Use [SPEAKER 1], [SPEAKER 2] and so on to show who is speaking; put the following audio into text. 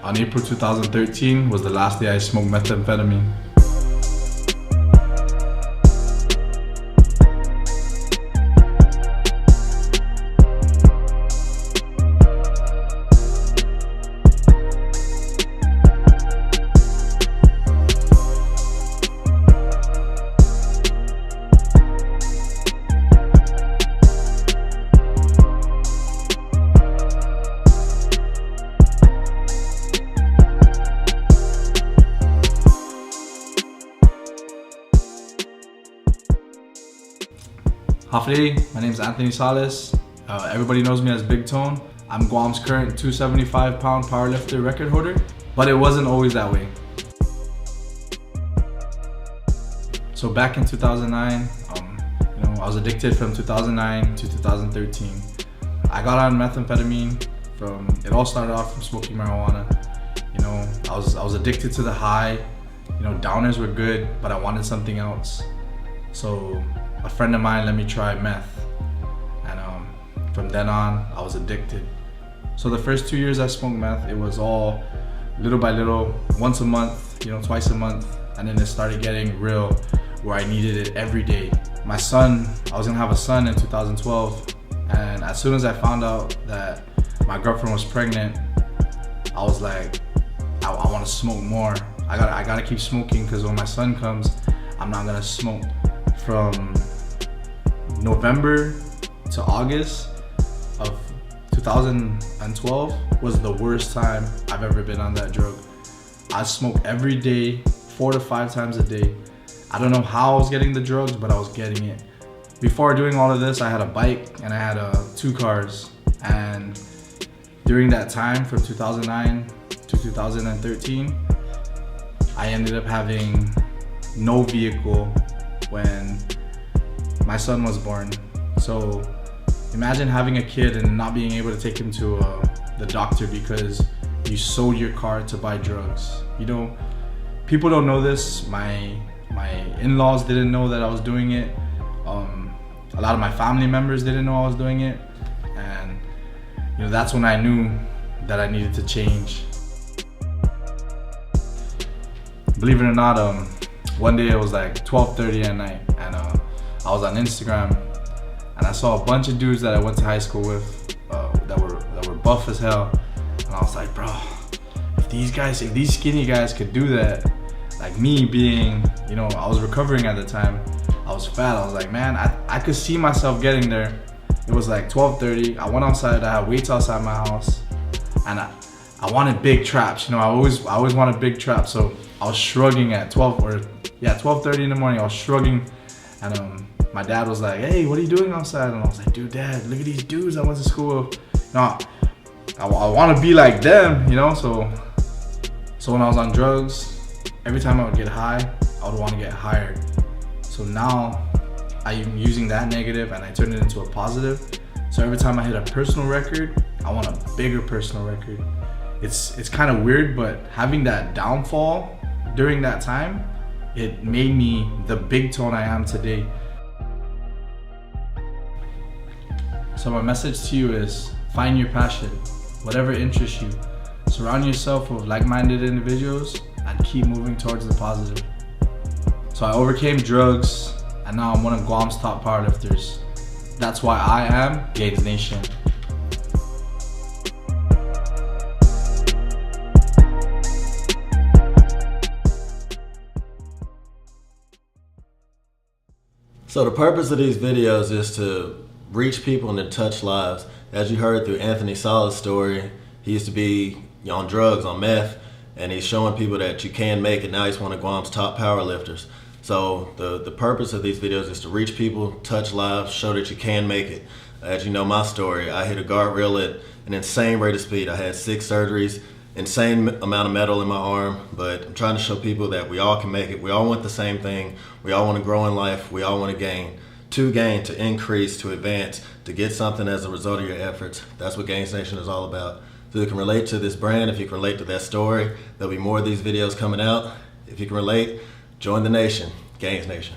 [SPEAKER 1] On April 2013 was the last day I smoked methamphetamine. Hafide, my name is Anthony Salas. Everybody knows me as Big Tone. I'm Guam's current 275-pound powerlifter record holder, but it wasn't always that way. So back in 2009, I was addicted from 2009 to 2013. I got on methamphetamine it all started off from smoking marijuana. I was addicted to the high. Downers were good, but I wanted something else. So a friend of mine let me try meth, and from then on I was addicted. So the first 2 years I smoked meth, it was all little by little, once a month, twice a month, and then it started getting real where I needed it every day. I was gonna have a son in 2012, and as soon as I found out that my girlfriend was pregnant, I was like, I want to smoke more. I gotta keep smoking, because when my son comes, I'm not gonna smoke. From November to August of 2012 was the worst time I've ever been on that drug. I smoked every day, 4 to 5 times a day. I don't know how I was getting the drugs, but I was getting it. Before doing all of this, I had a bike and I had 2 cars. And during that time, from 2009 to 2013, I ended up having no vehicle when my son was born. So imagine having a kid and not being able to take him to the doctor because you sold your car to buy drugs. People don't know this. My in-laws didn't know that I was doing it. A lot of my family members didn't know I was doing it. And that's when I knew that I needed to change. Believe it or not, one day it was like 12:30 at night, and I was on Instagram, and I saw a bunch of dudes that I went to high school with that were buff as hell, and I was like, bro, if these skinny guys could do that, like me being, I was recovering at the time, I was fat, I was like, man, I could see myself getting there. It was like 12:30. I went outside. I had weights outside my house, and I wanted big traps. I always wanted big traps. So I was shrugging at 12:30 in the morning. I was shrugging, and my dad was like, "Hey, what are you doing outside?" And I was like, "Dude, Dad, look at these dudes I went to school with. I want to be like them, So when I was on drugs, every time I would get high, I would want to get higher. So now I'm using that negative and I turn it into a positive. So every time I hit a personal record, I want a bigger personal record. It's kind of weird, but having that downfall during that time, it made me the Big Tone I am today. So my message to you is, find your passion, whatever interests you. Surround yourself with like-minded individuals and keep moving towards the positive. So I overcame drugs, and now I'm one of Guam's top powerlifters. That's why I am Gainznation.
[SPEAKER 2] So the purpose of these videos is to reach people and to touch lives. As you heard through Anthony Salas' story, he used to be on drugs, on meth, and he's showing people that you can make it. Now he's one of Guam's top powerlifters. So the purpose of these videos is to reach people, touch lives, show that you can make it. As you know my story, I hit a guardrail at an insane rate of speed. I had 6 surgeries, insane amount of metal in my arm, but I'm trying to show people that we all can make it. We all want the same thing. We all want to grow in life. We all want to gain. To gain, to increase, to advance, to get something as a result of your efforts. That's what Gainznation is all about. So you can relate to this brand, if you can relate to that story, there'll be more of these videos coming out. If you can relate, join the nation, Gainznation.